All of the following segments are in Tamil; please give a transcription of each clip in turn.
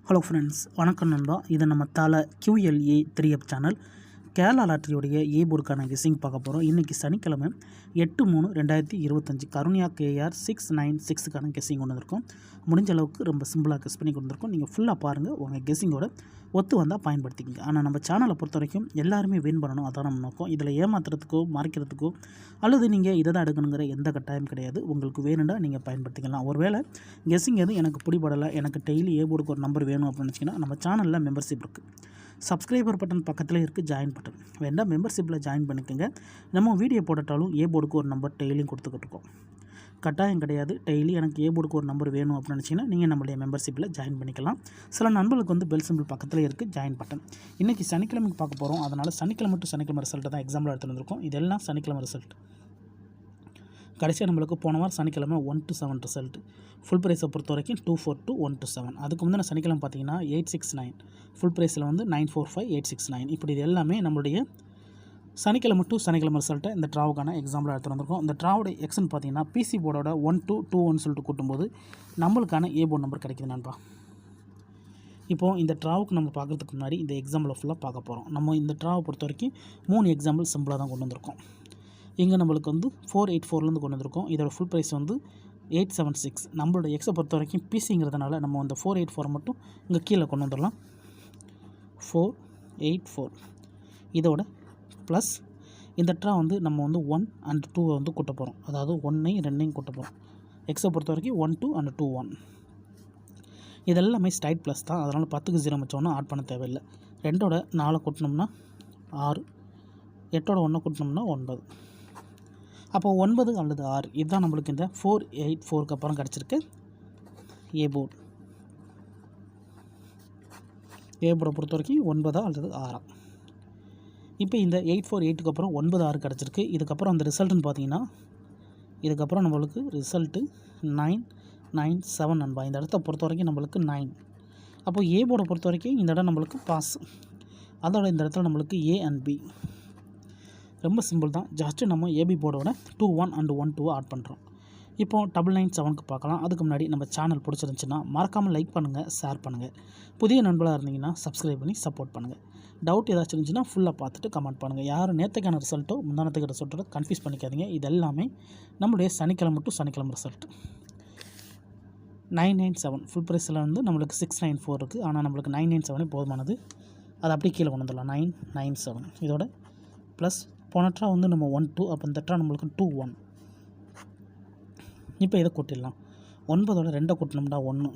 ஹலோ ஃப்ரெண்ட்ஸ், வணக்கம் நண்பா. இது நம்ம தலை QLA 3F சேனல். கேரளா லாட்டரியோடைய போர்டுக்கான கெஸ்ஸிங் பார்க்க போகிறோம். இன்றைக்கி சனிக்கிழமை 8/3/2025 கருணியா KR 696க்கான கெஸ்ஸிங் கொண்டு வந்திருக்கோம். முடிஞ்ச அளவுக்கு ரொம்ப சிம்பிளாக கெஸ் பண்ணி கொண்டு வந்திருக்கோம். நீங்கள் ஃபுல்லாக பாருங்கள், உங்கள் கெஸ்ஸிங்கோட ஒத்து வந்தால் பயன்படுத்திக்கங்க. ஆனால் நம்ம சேனலை பொறுத்த வரைக்கும் எல்லாருமே வின் பண்ணணும், அதான் நம்ம நோக்கம். இதில் ஏமாத்துறதுக்கோ மறைக்கிறதுக்கோ அல்லது நீங்கள் இதை தான் எடுக்கணுங்கிற எந்த கட்டாயம் கிடையாது. உங்களுக்கு வேணும்னா நீங்கள் பயன்படுத்திக்கலாம். ஒருவேளை கெஸ்ஸிங் எதுவும் எனக்கு பிடிபடலை, எனக்கு டெய்லி போர்டுக்கு ஒரு நம்பர் வேணும் அப்படின்னு நினச்சிங்கன்னா நம்ம சேனலில் மெம்பர்ஷிப் இருக்குது. சப்ஸ்கிரைபர் பட்டன் பக்கத்தில் இருக்குது ஜாயின் பட்டன், வேண்டாம் மெம்பர்ஷிப்பில் ஜாயின் பண்ணிக்கோங்க. நம்ம வீடியோ போட்டாலும் போர்டுக்கு ஒரு நம்பர் டெய்லியும் கொடுத்துக்கிட்டு இருக்கோம். கட்டாயம் கிடையாது. டெய்லி எனக்கு போர்டுக்கு ஒரு நம்பர் வேணும் அப்படின்னு நினச்சிங்கன்னா நீங்கள் நம்மளுடைய மெம்பர்ஷிப்பில் ஜாயின் பண்ணிக்கலாம். சில நண்பர்களுக்கு வந்து பெல் சிம்பிள் பக்கத்தில் இருக்குது ஜாயின் பட்டன். இன்றைக்கி சனிக்கிழமைக்கு பார்க்க போகிறோம். அதனால் சனிக்கிழமை டு சனிக்கிழமை ரிசல்ட்டை தான் எக்ஸாம்பிள் எடுத்து வந்திருக்கோம். இதெல்லாம் சனிக்கிழமை ரிசல்ட். கடைசியாக நம்மளுக்கு போன வாரம் சனிக்கிழமை 1 to 7 ரிசல்ட். ஃபுல் ப்ரைஸை பொறுத்த வரைக்கும் 24 to 1 to 7. அதுக்கு முந்தின சனிக்கிழமை பார்த்தீங்கன்னா 869, ஃபுல் ப்ரைஸில் வந்து 945, 869. இப்படி இது எல்லாமே நம்மளுடைய சனிக்கிழமை டு சனிக்கிழமை ரிசல்ட்டை இந்த ட்ராவுக்கான எக்ஸாம்பிளாக எடுத்து வந்திருக்கோம். இந்த ட்ராவோட எக்ஸ்ன்னு பார்த்தீங்கன்னா பிசி போர்டோட 1 to 21 சொல்லிட்டு கூட்டும்போது நம்மளுக்கான போர்டு நம்பர் கிடைக்குது நண்பா. இப்போது இந்த ட்ராவுக்கு நம்ம பார்க்குறதுக்கு முன்னாடி இந்த எக்ஸாம்பிளை ஃபுல்லாக பார்க்க போகிறோம். நம்ம இந்த ட்ராவை பொறுத்த வரைக்கும் 3 எக்ஸாம்பிள் சிம்பிளாக தான் கொண்டு வந்திருக்கோம். இங்கே நம்மளுக்கு வந்து 484லேருந்து கொண்டு வந்திருக்கோம். இதோட ஃபுல் ப்ரைஸ் வந்து 876. நம்மளோட எக்ஸை பொறுத்த வரைக்கும் பிசிங்கிறதுனால நம்ம அந்த 484 மட்டும் இங்கே கீழே கொண்டு வந்துடலாம். 484 இதோட ப்ளஸ் இந்த ட்ரா வந்து நம்ம வந்து 1 and 2 வந்து கூட்ட போகிறோம். அதாவது 1ஐயும் 2ஐயும் கூட்ட போகிறோம். எக்ஸை பொறுத்த வரைக்கும் 1 2 and 2 1. இதெல்லாமே ஸ்ட்ரைட் ப்ளஸ் தான், அதனால் 10க்கு 0 வச்சோன்னா ஆட் பண்ண தேவையில்லை. 2ஓட 4 கூட்டினோம்னா 6, 8ஓட 1 கூட்டினோம்னா 9. அப்போ 9 அல்லது 6 இதுதான் நம்மளுக்கு இந்த 484க்கு அப்புறம் கிடச்சிருக்கு போர்டு. போர்டை பொறுத்த வரைக்கும் 9 அல்லது 6. இப்போ இந்த 848க்கு அப்புறம் 96 கிடச்சிருக்கு. இதுக்கப்புறம் அந்த ரிசல்ட்டுன்னு பார்த்தீங்கன்னா இதுக்கப்புறம் நம்மளுக்கு ரிசல்ட்டு 997 நண்பா. இந்த இடத்த பொறுத்த வரைக்கும் நம்மளுக்கு 9. அப்போ போர்டை பொறுத்த வரைக்கும் இந்த இடம் நம்மளுக்கு பாஸ். அதோட இந்த இடத்துல நம்மளுக்கு A and B. ரொம்ப சிம்பிள் தான். ஜஸ்ட்டு நம்ம AB போர்டோட 21 and 12 ஆட் பண்ணுறோம். இப்போது 997க்கு பார்க்கலாம். அதுக்கு முன்னாடி நம்ம சேனல் பிடிச்சிருந்துச்சின்னா மறக்காமல் லைக் பண்ணுங்கள், ஷேர் பண்ணுங்கள். புதிய நண்பர்களாக இருந்தீங்கன்னா சப்ஸ்கிரைப் பண்ணி சப்போர்ட் பண்ணுங்கள். டவுட் ஏதாச்சும் இருந்துச்சுன்னா ஃபுல்லாக பார்த்துட்டு கமெண்ட் பண்ணுங்கள். யாரும் நேற்றுக்கான ரிசல்ட்டோ முந்தானத்துக்கு ரிசல்ட்டோ கன்ஃபியூஸ் பண்ணிக்காதீங்க. இது எல்லாமே நம்மளுடைய சனிக்கிழமை டு சனிக்கிழமை ரிசல்ட். 997 ஃபுல் ப்ரைஸில் வந்து நம்மளுக்கு 694 இருக்குது. ஆனால் நம்மளுக்கு 997 போதுமானது. அது அப்படியே கீழே கொண்டு வந்துடலாம். 997 இதோட ப்ளஸ் போன ட்ரா வந்து நம்ம 1 2, அப்போ இந்த ட்ரா நம்மளுக்கு 2 1. இப்போ இதை கூட்டிடலாம். 9ஓட 2 கூட்டினோம்னா 1,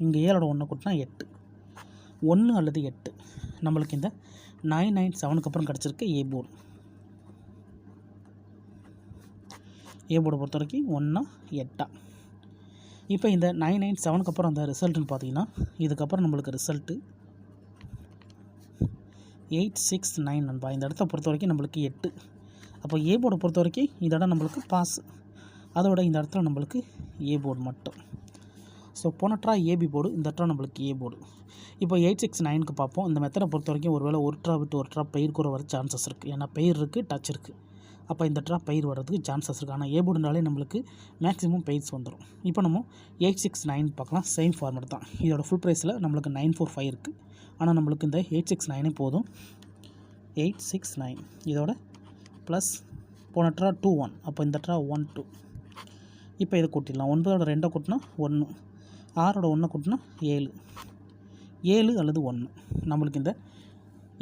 இங்கே 7ஓட 1 கூட்டினா 8. 1 அல்லது 8 நம்மளுக்கு இந்த 997க்கு அப்புறம் கிடச்சிருக்கு போர்டு. போர்டை பொறுத்த வரைக்கும் 1 8. இப்போ இந்த 997க்கு அப்புறம் அந்த ரிசல்ட்டுன்னு பார்த்தீங்கன்னா இதுக்கப்புறம் நம்மளுக்கு ரிசல்ட்டு 869 நண்பா. இந்த இடத்த பொறுத்த வரைக்கும் நம்மளுக்கு 8. அப்போ போர்டை பொறுத்த வரைக்கும் இந்த இடம் நம்மளுக்கு பாஸ். அதோட இந்த இடத்துல நம்மளுக்கு போர்டு மட்டும். ஸோ போன ட்ரா AB போர்டு, இந்த ட்ரா நம்மளுக்கு போர்டு. இப்போ 869க்கு பார்ப்போம். இந்த மெத்தடை பொறுத்த வரைக்கும் ஒருவேளை ஒரு ட்ரா விட்டு ஒரு ட்ரா பெயர் கூட வர சான்சஸ் இருக்குது. ஏன்னா பெயர் இருக்குது, டச் இருக்குது. அப்போ இந்த ட்ரா பெயர் வர்றதுக்கு சான்சஸ் இருக்குது. ஆனால் போர்டுனாலே நம்மளுக்கு மேக்ஸிமம் பெயர்ஸ் வந்துடும். இப்போ நம்ம 869 பார்க்கலாம். சேம் ஃபார்மேட் தான். இதோட ஃபுல் ப்ரைஸில் நம்மளுக்கு 945 இருக்குது. ஆனால் நம்மளுக்கு இந்த 869 போதும். 869 இதோட ப்ளஸ் போன ட்ரா 2 1, அப்போ இந்த ட்ரா 1 2. இப்போ இதை கூட்டிடலாம். 9ஓட 2 கூட்டினா 1, 6ஓட 1 கூட்டினா 7, 7 அல்லது 1. நம்மளுக்கு இந்த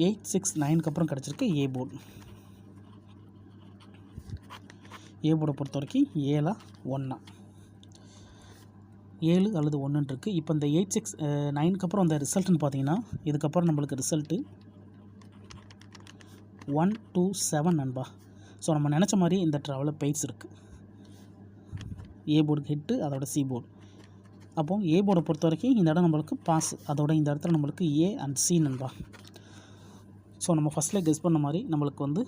869க்கு அப்புறம் கிடச்சிருக்கு போர்டு. போர்டை பொறுத்த வரைக்கும் 7 1, 7 அல்லது 1 இருக்குது. இப்போ இந்த 869க்கு அப்புறம் அந்த ரிசல்ட்டுன்னு பார்த்தீங்கன்னா இதுக்கப்புறம் நம்மளுக்கு ரிசல்ட்டு 127 நண்பா. ஸோ நம்ம நினச்ச மாதிரி இந்த ட்ராவலில் பெய்ட்ஸ் இருக்குது. போர்டு ஹிட்டு, அதோட போர்டு. அப்போது போர்டை பொறுத்த வரைக்கும் இந்த இடம் நம்மளுக்கு பாஸ். அதோட இந்த இடத்துல நம்மளுக்கு A and C நண்பா. ஸோ நம்ம ஃபஸ்ட்டில் கெஸ் பண்ண மாதிரி நம்மளுக்கு வந்து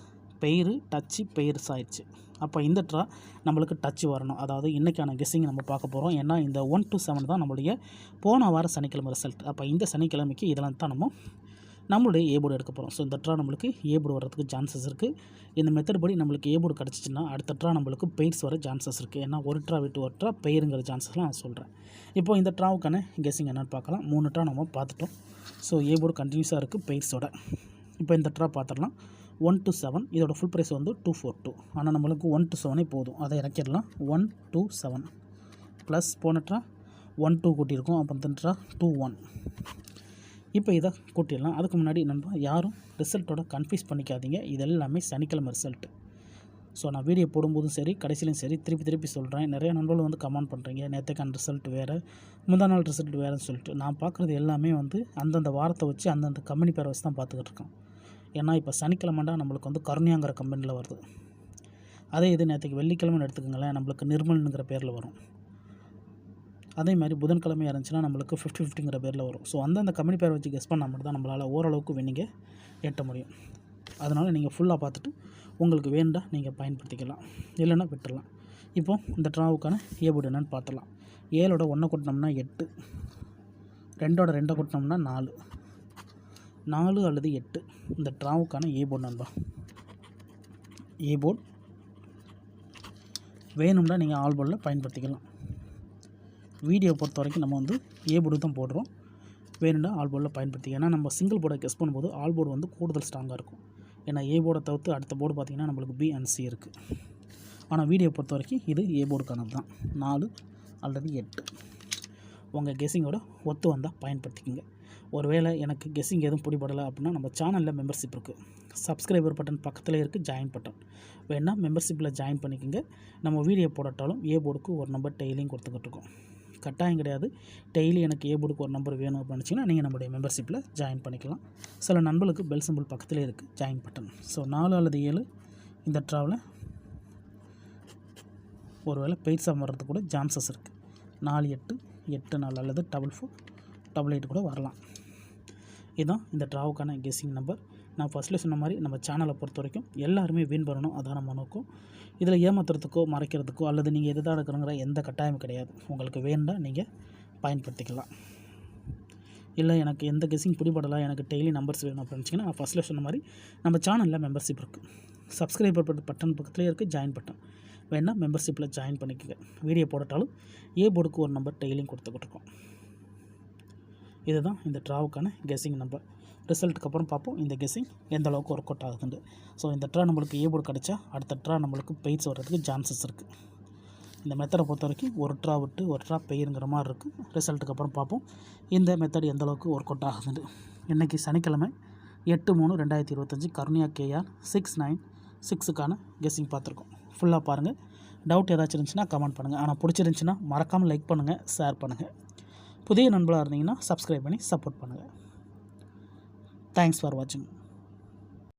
பெயர் டச்சு பெயர்ஸ் ஆயிடுச்சு. அப்போ இந்த ட்ரா நம்மளுக்கு டச் வரணும். அதாவது இன்றைக்கான கெஸ்ஸிங் நம்ம பார்க்க போகிறோம். ஏன்னா இந்த 1 to 7 தான் நம்மளுடைய போன வார சனிக்கிழமை ரிசல்ட். அப்போ இந்த சனிக்கிழமைக்கு இதெல்லாம் தான் நம்ம நம்மளுடைய ஏ போர்டு எடுக்க போகிறோம். ஸோ இந்த ட்ரா நம்மளுக்கு ஏ போர்டு வரதுக்கு சான்சஸ் இருக்குது. இந்த மெத்தட் படி நம்மளுக்கு ஏ போர்டு கிடச்சிச்சின்னா அடுத்த ட்ரா நம்மளுக்கு பெயர்ஸ் வர சான்சஸ் இருக்குது. ஏன்னா ஒரு ட்ரா விட்டு ஒரு ட்ரா பெயருங்கிற சான்சஸ்லாம் நான் சொல்கிறேன். இப்போது இந்த ட்ராவுக்கான கெஸ்ஸிங் என்னென்னு பார்க்கலாம். 3 ட்ரா நம்ம பார்த்துட்டோம். ஸோ ஏ போர்டு கண்டினியூஸாக இருக்குது பெயர்ஸோட. இப்போ இந்த ட்ரா பார்த்துடலாம். 1 to 7 இதோட ஃபுல் ப்ரைஸ் வந்து 242. ஆனால் நம்மளுக்கு 1 to 7 போதும். அதை இறக்கிடலாம். 1 to 7 ப்ளஸ் போன ட்ரா 1 2 கூட்டியிருக்கோம். அப்போ இந்த ட்ரா 2 1. இப்போ இதை கூட்டிடலாம். அதுக்கு முன்னாடி நண்பா யாரும் ரிசல்ட்டோட கன்ஃபியூஸ் பண்ணிக்காதீங்க. இது எல்லாமே சனிக்கிழமை ரிசல்ட்டு. ஸோ நான் வீடியோ போடும்போதும் சரி கடைசிலையும் சரி திருப்பி சொல்கிறேன். நிறைய நண்பர்கள் வந்து கமெண்ட் பண்ணுறீங்க, நேற்றுக்கான ரிசல்ட் வேறு, முந்தா நாள் ரிசல்ட் வேறுன்னு சொல்லிட்டு. நான் பார்க்குறது எல்லாமே வந்து அந்தந்த வாரத்தை வச்சு அந்தந்த கம்பெனி பேரை வச்சு தான் பார்த்துக்கிட்டு இருக்கேன். ஏன்னா இப்போ சனிக்கிழமைண்டா நம்மளுக்கு வந்து கருணியாங்கிற கம்பெனியில் வருது. அதே இது நேற்றுக்கு வெள்ளிக்கிழமைன்னு எடுத்துக்கோங்களேன், நம்மளுக்கு நிர்மல்ங்கிற பேரில் வரும். அதே மாதிரி புதன்கிழமையாக இருந்துச்சுன்னா நம்மளுக்கு 50-50ங்கிற பேரில் வரும். ஸோ அந்தந்த கம்பெனி பேரை வச்சு கெஸ் பண்ணால் மட்டும் தான் நம்மளால் ஓரளவுக்கு வின்னிங்கை எட்ட முடியும். அதனால் நீங்கள் ஃபுல்லாக பார்த்துட்டு உங்களுக்கு வேண்டா நீங்கள் பயன்படுத்திக்கலாம், இல்லைன்னா விட்டுடலாம். இப்போது இந்த ட்ராவுக்கான ஏ போர்டு என்னென்னு பார்த்துடலாம். 7ஓட 1 கொட்டினோம்னா 8, 2ஓட 2 கொட்டினோம்னா 4, 4 அல்லது 8 இந்த ட்ராவுக்கான ஏ போர்டு நண்பா. ஏ போர்டு வேணும்னா நீங்கள் ஆல் போர்டில் பயன்படுத்திக்கலாம். வீடியோ பொறுத்த வரைக்கும் நம்ம வந்து ஏ போர்டு தான் போடுறோம். வேணும்னா ஆல் போர்டில் பயன்படுத்திக்க. ஏன்னா நம்ம சிங்கிள் போர்டை கெஸ் பண்ணும்போது ஆல் போர்டு வந்து கூடுதல் ஸ்ட்ராங்காக இருக்கும். ஏன்னா ஏ போர்டை தவிர்த்து அடுத்த போர்டு பார்த்திங்கன்னா நம்மளுக்கு பி அண்ட் சி இருக்குது. ஆனால் வீடியோ பொறுத்த வரைக்கும் இது ஏ போர்டுக்கானது தான். 4 அல்லது 8 உங்கள் கெஸ்ஸிங்கோட ஒத்து வந்தால் பயன்படுத்திக்கோங்க. ஒருவேளை எனக்கு கெஸ்ஸிங் எதுவும் பிடிபடலை அப்படின்னா நம்ம சேனலில் மெம்பர்ஷிப் இருக்குது. சப்ஸ்கிரைபர் பட்டன் பக்கத்தில் இருக்குது ஜாயின் பட்டன். வேணால் மெம்பர்ஷிப்பில் ஜாயின் பண்ணிக்கோங்க. நம்ம வீடியோ போடட்டாலும் ஏ போர்டுக்கு ஒரு நம்பர் டெய்லியும் கொடுத்துக்கிட்டு இருக்கோம். கட்டாயம் கிடையாது. டெய்லி எனக்கு ஏ போர்டுக்கு ஒரு நம்பர் வேணும் அப்படின்னு நினச்சிங்கன்னா நீங்கள் நம்மளுடைய மெம்பர்ஷிப்பில் ஜாயின் பண்ணிக்கலாம். சில நண்பர்களுக்கு பெல் சிம்பிள் பக்கத்திலே இருக்குது ஜாயின் பட்டன். ஸோ 4 அல்லது 7 இந்த ட்ராவில் ஒரு வேளை பெய்ட்ஸாக வர்றதுக்கு கூட சான்சஸ் இருக்குது. 4 8 8 4 அல்லது 4 4 8 8 கூட வரலாம். இதுதான் இந்த ட்ராவுக்கான கெஸ்ஸிங் நம்பர். நான் ஃபஸ்ட்டில் சொன்ன மாதிரி நம்ம சேனலை பொறுத்த வரைக்கும் எல்லாருமே வின் பண்ணணும், அதான் நம்ம நோக்கம். இதில் ஏமாத்துறதுக்கோ மறைக்கிறதுக்கோ அல்லது நீங்கள் எது தான் எடுக்கணுங்கிற எந்த கட்டாயமும் கிடையாது. உங்களுக்கு வேண்டாம் நீங்கள் பயன்படுத்திக்கலாம். இல்லை எனக்கு எந்த கெஸ்ஸிங் பிடிபடலாம், எனக்கு டெய்லி நம்பர்ஸ் வேணும் அப்படின்னு நினச்சிங்கன்னா நான் ஃபஸ்ட்டில் சொன்ன மாதிரி நம்ம சேனலில் மெம்பர்ஷிப் இருக்குது. சப்ஸ்கிரைபர் பட்டன் பக்கத்துலேயே இருக்குது ஜாயின் பட்டன். வேணால் மெம்பர்ஷிப்பில் ஜாயின் பண்ணிக்கோங்க. வீடியோ போடட்டாலும் ஏ போர்டுக்கு ஒரு நம்பர் டெய்லியும் கொடுத்துக்கிட்டு இருக்கோம். இதுதான் இந்த ட்ராவுக்கான கெஸ்ஸிங் நம்பர். ரிசல்ட்டுக்கு அப்புறம் பார்ப்போம் இந்த கெஸ்ஸிங் எந்த அளவுக்கு ஒர்க் அவுட் ஆகுதுண்டு. ஸோ இந்த ட்ரா நம்மளுக்கு ஏ போர்டு கிடச்சா அடுத்த ட்ரா நம்மளுக்கு பெய்ட்ஸ் வர்றதுக்கு சான்சஸ் இருக்குது. இந்த மெத்தடை பொறுத்த வரைக்கும் ஒரு ட்ரா விட்டு ஒரு ட்ரா பெயருங்கிற மாதிரி இருக்குது. ரிசல்ட்டுக்கு அப்புறம் பார்ப்போம் இந்த மெத்தட் எந்த அளவுக்கு ஒர்க் அவுட் ஆகுதுண்டு. இன்றைக்கி சனிக்கிழமை 8/3/2025 கருணியா கேஆர் 696க்கான கெஸ்ஸிங் பார்த்துருக்கோம். ஃபுல்லாக பாருங்கள். டவுட் ஏதாச்சும் இருந்துச்சுன்னா கமெண்ட் பண்ணுங்கள். ஆனால் பிடிச்சிருந்துச்சின்னா மறக்காமல் லைக் பண்ணுங்கள், ஷேர் பண்ணுங்கள். புதிய நண்பர்களாக இருந்தீங்கன்னா சப்ஸ்கிரைப் பண்ணி சப்போர்ட் பண்ணுங்கள். தேங்க்ஸ் ஃபார் வாட்சிங்.